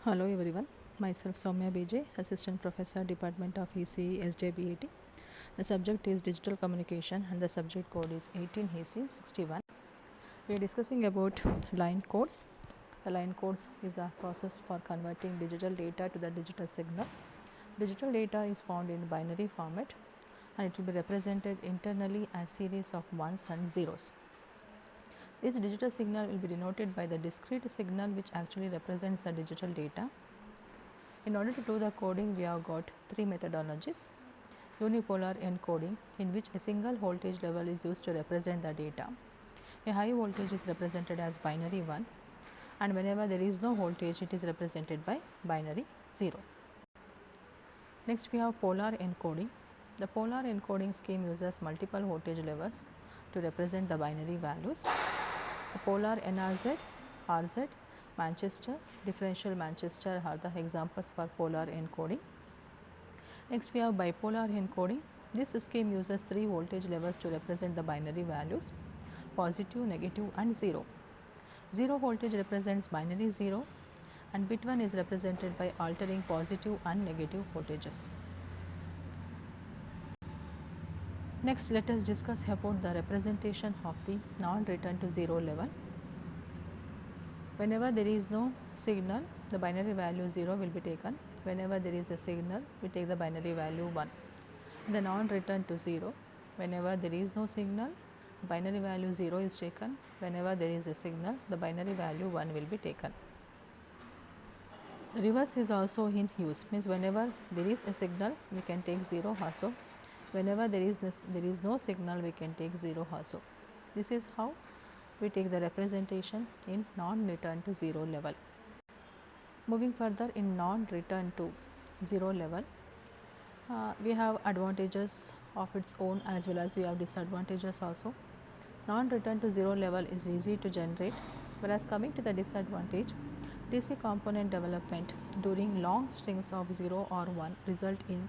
Hello everyone, myself Soumya BJ, Assistant Professor, Department of ECE, SJBIT. The subject is Digital Communication and the subject code is 18EC61. We are discussing about line codes. The line codes is a process for converting digital data to the digital signal. Digital data is found in binary format and it will be represented internally as series of ones and zeros. This digital signal will be denoted by the discrete signal which actually represents the digital data. In order to do the coding, we have got three methodologies. Unipolar encoding, in which a single voltage level is used to represent the data. A high voltage is represented as binary 1, and whenever there is no voltage, it is represented by binary 0. Next, we have polar encoding. The polar encoding scheme uses multiple voltage levels to represent the binary values. The polar NRZ, RZ, Manchester, differential Manchester are the examples for polar encoding. Next, we have bipolar encoding. This scheme uses three voltage levels to represent the binary values: positive, negative and 0. 0 voltage represents binary 0 and bit 1 is represented by altering positive and negative voltages. Next, let us discuss about the representation of the non-return to 0 level. Whenever there is no signal, the binary value 0 will be taken. Whenever there is a signal, we take the binary value 1. The non-return to 0, whenever there is no signal, binary value 0 is taken. Whenever there is a signal, the binary value 1 will be taken. The reverse is also in use, means whenever there is a signal, we can take 0 also. Whenever there is no signal, we can take 0 also. This is how we take the representation in non-return to 0 level. Moving further, in non-return to 0 level, we have advantages of its own as well as we have disadvantages also. Non-return to 0 level is easy to generate, whereas coming to the disadvantage, DC component development during long strings of 0 or 1 result in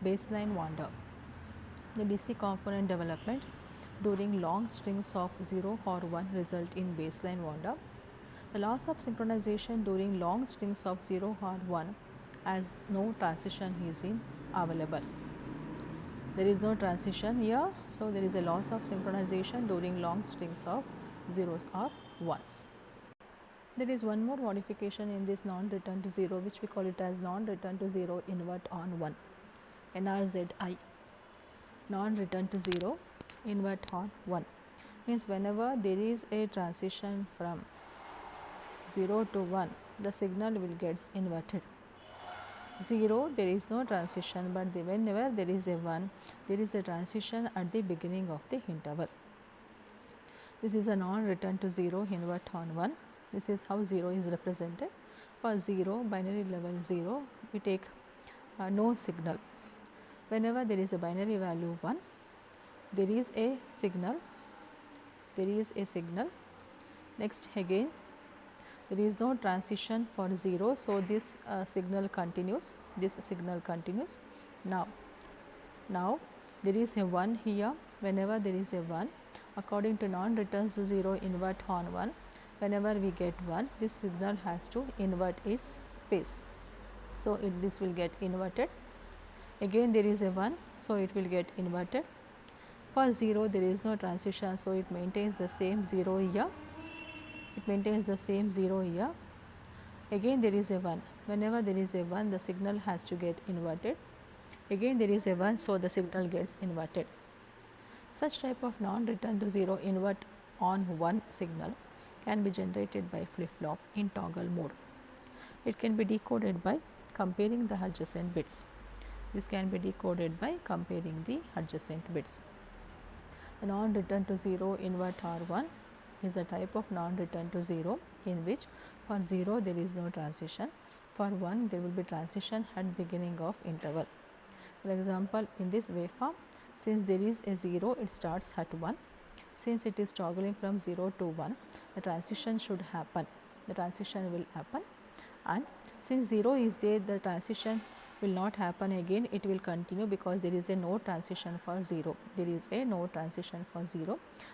baseline wander. The DC component development during long strings of 0 or 1 result in baseline wander. The loss of synchronization during long strings of 0 or 1 as no transition is available. There is no transition here, so there is a loss of synchronization during long strings of zeros or ones. There is one more modification in this non-return to 0, which we call it as non-return to 0 invert on 1, NRZI. Non-return to 0 invert on 1 means whenever there is a transition from 0 to 1, the signal will get inverted. 0, there is no transition, but whenever there is a 1, there is a transition at the beginning of the interval. This is a non-return to 0 invert on 1. This is how 0 is represented. For 0, binary level 0, we take no signal. Whenever there is a binary value 1, there is a signal. Next, again there is no transition for 0, so this signal continues. Now there is a 1 here. Whenever there is a 1, according to non-return to 0 invert on 1, whenever we get 1, this signal has to invert its phase, so this will get inverted. Again there is a 1, so it will get inverted. For 0, there is no transition, so it maintains the same 0 here. Again there is a 1. Whenever there is a 1, the signal has to get inverted. Again there is a 1, so the signal gets inverted. Such type of non-return to 0 invert on 1 signal can be generated by flip-flop in toggle mode. It can be decoded by comparing the adjacent bits. This can be decoded by comparing the adjacent bits. The non-return to 0 invert R1 is a type of non-return to 0 in which for 0 there is no transition, for 1 there will be transition at beginning of interval. For example, in this waveform, since there is a 0, it starts at 1. Since it is toggling from 0 to 1, the transition will happen, and since 0 is there, the transition will not happen again, it will continue because there is a no transition for 0.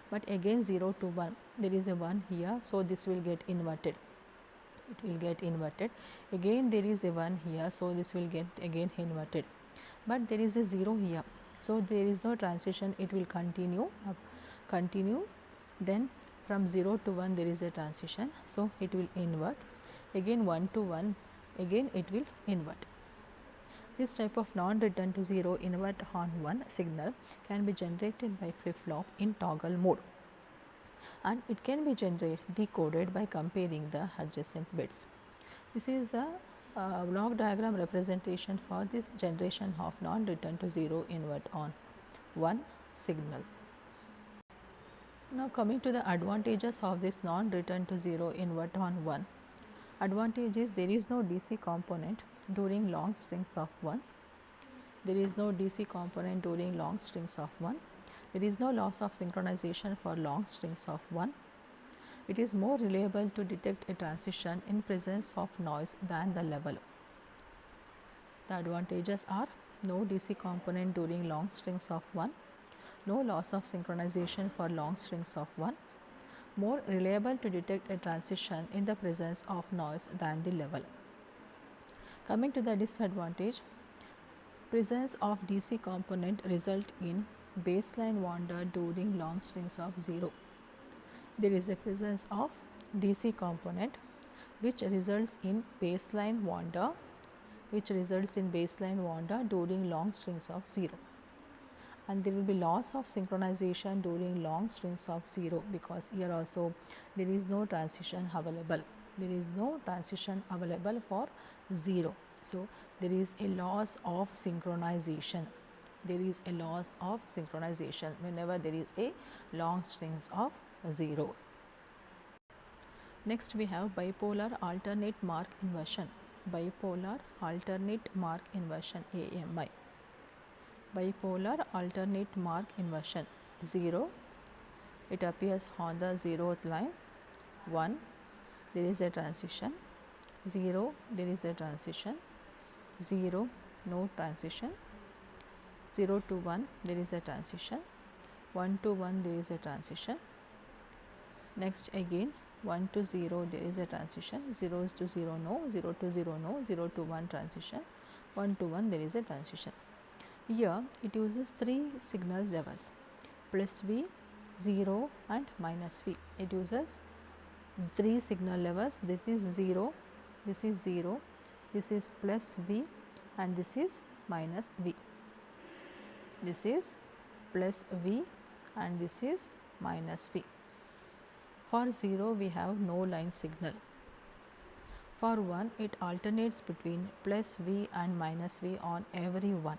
But again 0 to 1, there is a 1 here, so this will get inverted. it will get inverted. Again there is a 1 here, so this will get again inverted, but there is a 0 here, so there is no transition, it will continue then from 0 to 1 there is a transition, so it will invert, again 1 to 1, again it will invert. This type of non-return to 0 invert on 1 signal can be generated by flip-flop in toggle mode, and it can be decoded by comparing the adjacent bits. This is the block diagram representation for this generation of non-return to 0 invert on 1 signal. Now coming to the advantages of this non-return to 0 invert on 1. Advantage is there is no DC component during long strings of 1s. There is no DC component during long strings of 1. There is no loss of synchronization for long strings of 1. It is more reliable to detect a transition in presence of noise than the level. The advantages are no DC component during long strings of 1, no loss of synchronization for long strings of 1, more reliable to detect a transition in the presence of noise than the level. Coming to the disadvantage, presence of DC component result in baseline wander during long strings of 0. There is a presence of DC component which results in baseline wander during long strings of 0, and there will be loss of synchronization during long strings of 0, because here also there is no transition available. There is no transition available for 0. So, there is a loss of synchronization. There is a loss of synchronization whenever there is a long strings of 0. Next we have bipolar alternate mark inversion. Bipolar alternate mark inversion, AMI. Bipolar alternate mark inversion. 0, it appears on the 0th line. 1, there is a transition. 0, there is a transition. 0, no transition. 0 to 1, there is a transition. 1 to 1, there is a transition. Next again 1 to 0, there is a transition. 0 to 0, no. 0 to 0, no. 0 to 1, transition. 1 to 1, there is a transition. Here it uses 3 signal levels, plus V, 0 and minus V. It uses 3 signal levels. This is 0, this is 0, this is plus V, and this is minus V. This is plus V and this is minus V. For 0 we have no line signal. For 1 it alternates between plus V and minus V on every 1.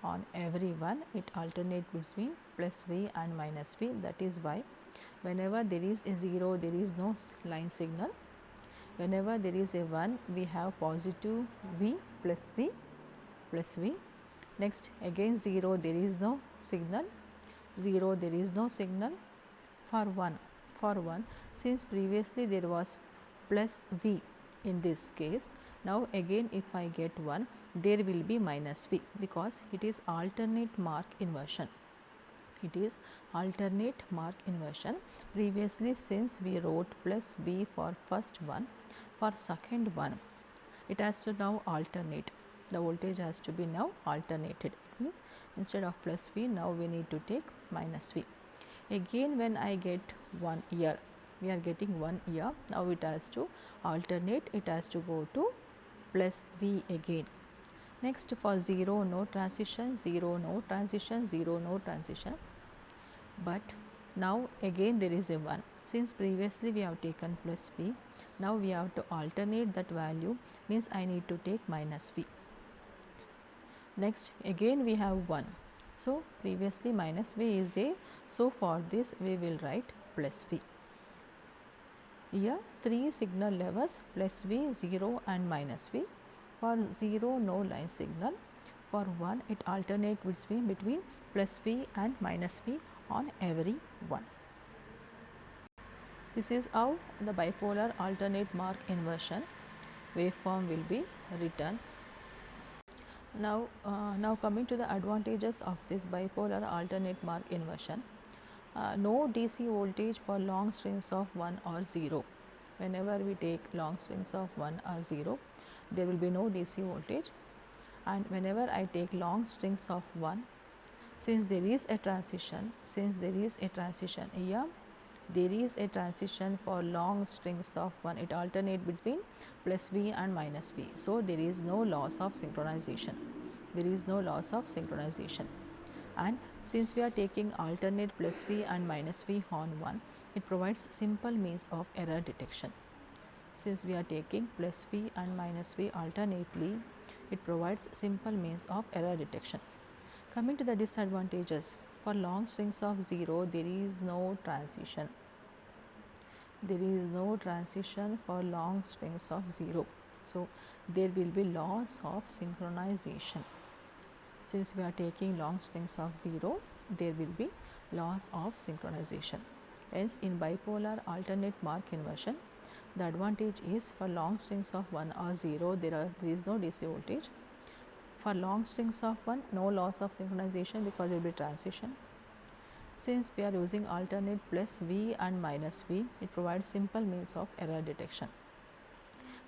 On every 1 it alternates between plus V and minus V. That is why whenever there is a 0 there is no line signal. Whenever there is a 1 we have positive V plus V plus V. Next again 0 there is no signal. 0 there is no signal. For 1 since previously there was plus V in this case, now again if I get 1 there will be minus V, because it is alternate mark inversion. It is alternate mark inversion. Previously since we wrote plus V for first one, for second one it has to now alternate. The voltage has to be now alternated. It means instead of plus V now we need to take minus V. Again when I get 1 here, we are getting 1 here, now it has to alternate, it has to go to plus V again. Next for 0 no transition, 0 no transition, 0 no transition, but now again there is a 1. Since previously we have taken plus V, now we have to alternate that value, means I need to take minus V. Next again we have 1. So previously minus V is there, so for this we will write plus V. Here 3 signal levels, plus V, 0 and minus V. For 0 no line signal. For 1 it alternates between plus V and minus V on every 1. This is how the bipolar alternate mark inversion waveform will be written. Now coming to the advantages of this bipolar alternate mark inversion. No DC voltage for long strings of 1 or 0. whenever we take long strings of 1 or 0, there will be no DC voltage, and whenever I take long strings of 1, since there is a transition here, there is a transition for long strings of 1, it alternate between plus V and minus V. So, there is no loss of synchronization, and since we are taking alternate plus V and minus V on 1, it provides simple means of error detection. Since we are taking plus V and minus V alternately, it provides simple means of error detection. Coming to the disadvantages, for long strings of 0, there is no transition. For long strings of 0. So, there will be loss of synchronization. Since we are taking long strings of 0, there will be loss of synchronization. Hence, in bipolar alternate Mark inversion, the advantage is for long strings of 1 or 0, there is no DC voltage. For long strings of 1, no loss of synchronization because there will be transition. Since we are using alternate plus V and minus V, it provides simple means of error detection.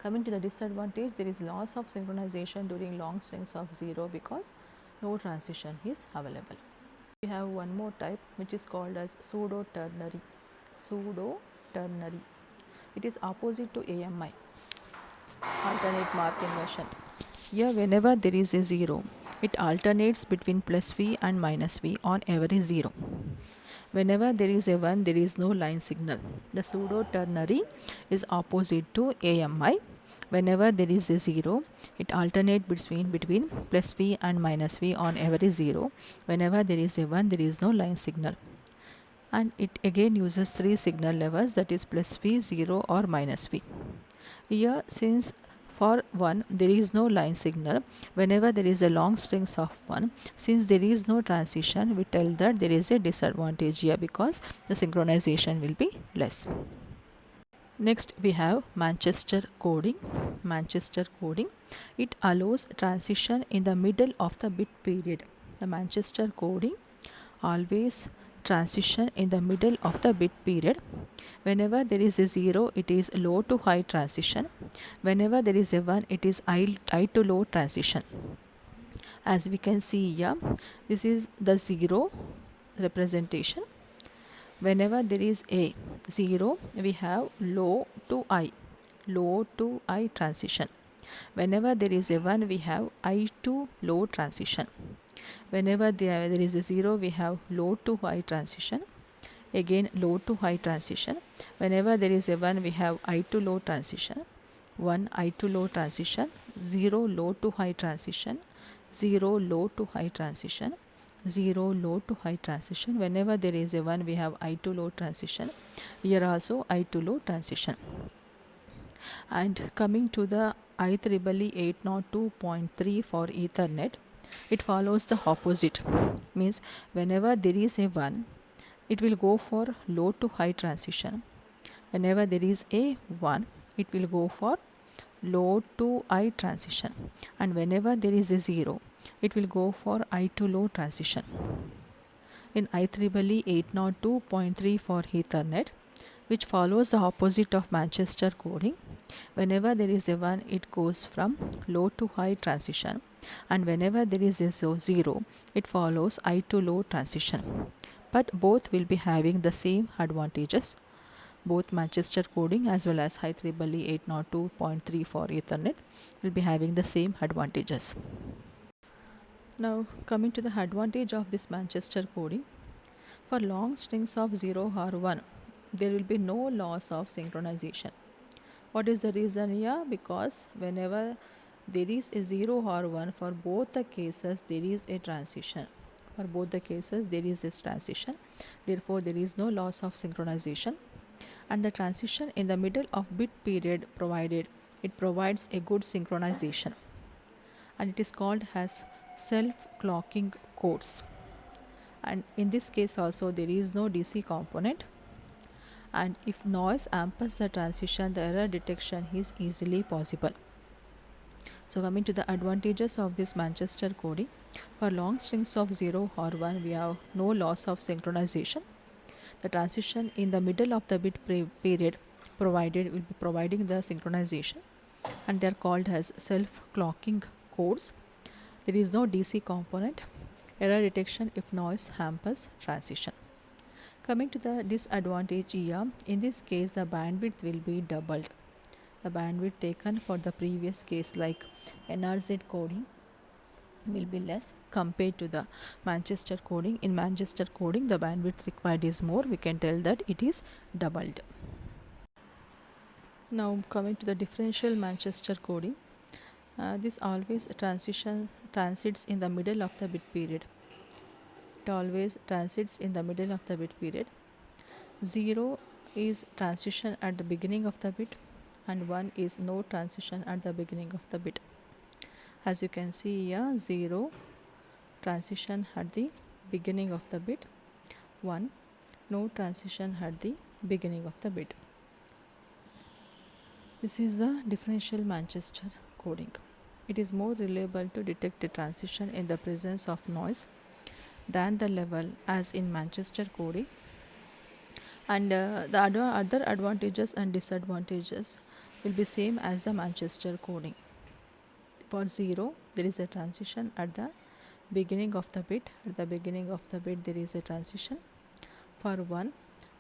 Coming to the disadvantage, there is loss of synchronization during long strings of 0 because no transition is available. We have one more type which is called as pseudo-ternary. It is opposite to AMI, alternate Mark inversion. Here, whenever there is a 0, it alternates between plus V and minus V on every 0. Whenever there is a 1, there is no line signal. The pseudo-ternary is opposite to AMI. Whenever there is a 0, it alternates between plus V and minus V on every 0. Whenever there is a 1, there is no line signal. And it again uses 3 signal levels, that is plus V, 0 or minus V. Here, since for 1 there is no line signal, whenever there is a long strings of 1, since there is no transition, we tell that there is a disadvantage here because the synchronization will be less. Next, we have Manchester coding. It allows transition in the middle of the bit period. The Manchester coding always transition in the middle of the bit period. Whenever there is a 0, it is low to high transition. Whenever there is a 1, it is high to low transition. As we can see here, this is the 0 representation. Whenever there is a 0, we have low to high transition. Whenever there is a 1, we have high to low transition. Whenever there is a 0, we have low to high transition. Again, low to high transition. Whenever there is a 1, we have high to low transition. 1 high to low transition, 0 low to high transition, 0 low to high transition, 0 low to high transition. Whenever there is a 1, we have high to low transition. Here also high to low transition. And coming to the IEEE 802.3 for Ethernet, it follows the opposite. Means whenever there is a 1, it will go for low to high transition. Whenever there is a 1, it will go for low to high transition. And whenever there is a 0, it will go for high to low transition. In IEEE 802.3 for Ethernet, which follows the opposite of Manchester coding, whenever there is a 1, it goes from low to high transition, and whenever there is a 0, it follows high to low transition. But both will be having the same advantages. Both Manchester coding as well as IEEE 802.3 for Ethernet will be having the same advantages. Now, coming to the advantage of this Manchester coding, for long strings of 0 or 1, there will be no loss of synchronization. What is the reason here? Because whenever there is a 0 or 1, for both the cases there is a transition. Therefore, there is no loss of synchronization. And the transition in the middle of bit period provides a good synchronization. And it is called as self-clocking codes. And in this case also there is no DC component. And if noise hampers the transition, the error detection is easily possible. So coming to the advantages of this Manchester coding, for long strings of 0 or 1, we have no loss of synchronization. The transition in the middle of the bit period will be providing the synchronization, and they are called as self-clocking codes. There is no DC component. Error detection if noise hampers transition. Coming to the disadvantage here, in this case the bandwidth will be doubled. The bandwidth taken for the previous case like NRZ coding will be less compared to the Manchester coding. In Manchester coding the bandwidth required is more. We can tell that it is doubled. Now coming to the differential Manchester coding, this always transits in the middle of the bit period. It always transits in the middle of the bit period. 0 is transition at the beginning of the bit, and 1 is no transition at the beginning of the bit. As you can see here, 0 transition at the beginning of the bit, 1 no transition at the beginning of the bit. This is the differential Manchester coding. It is more reliable to detect the transition in the presence of noise than the level as in Manchester coding. And the other advantages and disadvantages will be same as the Manchester coding. For 0 there is a transition at the beginning of the bit. At the beginning of the bit there is a transition. For 1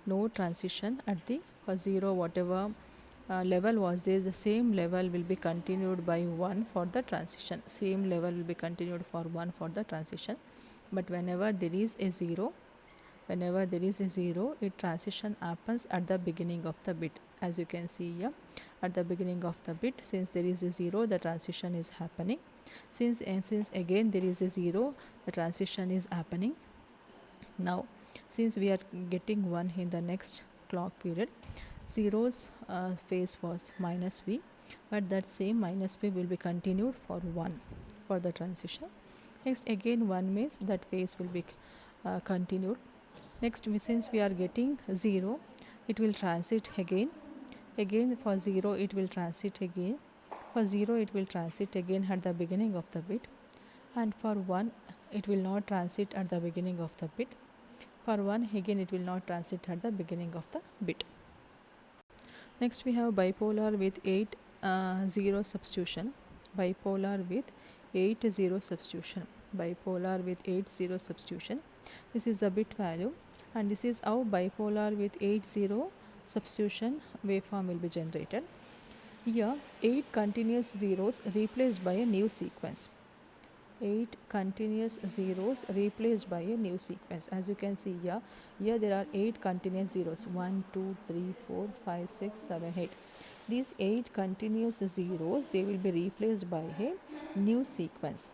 no transition at the, for 0 whatever level was there, the same level will be continued by 1 for the transition. Same level will be continued for 1 for the transition. But whenever there is a 0, it transition happens at the beginning of the bit. As you can see here, at the beginning of the bit, since there is a 0, the transition is happening. Since again there is a 0, the transition is happening. Now since we are getting 1 in the next clock period, 0's phase was minus V, but that same minus V will be continued for 1 for the transition. Next again 1 means that phase will be continued. Next, since we are getting 0, it will transit again for 0 it will transit again, for 0 it will transit again at the beginning of the bit, and for 1 it will not transit at the beginning of the bit. For 1 again it will not transit at the beginning of the bit. Next we have bipolar with 8-0 substitution. Bipolar with 8-0 substitution. Bipolar with 8-0 substitution. This is the bit value, and this is how bipolar with 8-0 substitution waveform will be generated. Here 8 continuous zeros replaced by a new sequence. 8 continuous zeros replaced by a new sequence. As you can see here there are 8 continuous zeros, 1 2 3 4 5 6 7 8. These 8 continuous zeros, they will be replaced by a new sequence.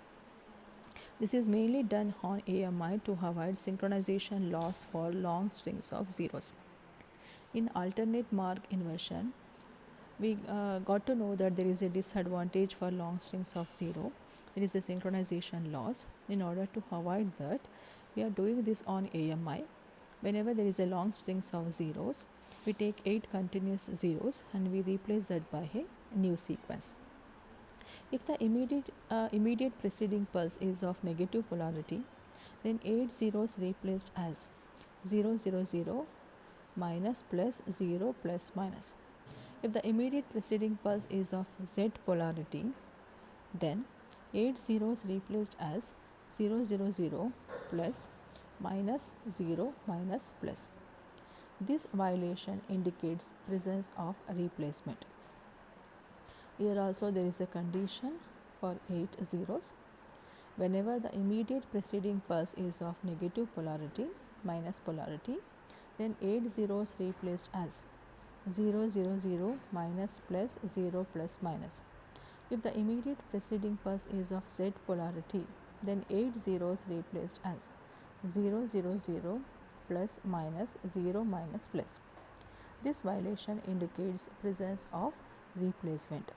This is mainly done on AMI to avoid synchronization loss for long strings of zeros. In alternate mark inversion, we got to know that there is a disadvantage for long strings of 0. There is a synchronization loss. In order to avoid that, we are doing this on AMI. Whenever there is a long strings of zeros, we take 8 continuous zeros and we replace that by a new sequence. If the immediate preceding pulse is of negative polarity, then 8 zeros replaced as 0 0 0 minus plus 0 plus minus. If the immediate preceding pulse is of Z polarity, then 8 zeros replaced as 0 0 0 plus minus 0 minus plus. This violation indicates presence of replacement. Here also there is a condition for 8 zeros. Whenever the immediate preceding pulse is of negative polarity, minus polarity, then 8 zeros replaced as 0 0 0 minus plus 0 plus minus. If the immediate preceding pulse is of Z polarity, then 8 zeros replaced as 0 0 0 plus minus 0 minus plus. This violation indicates presence of replacement.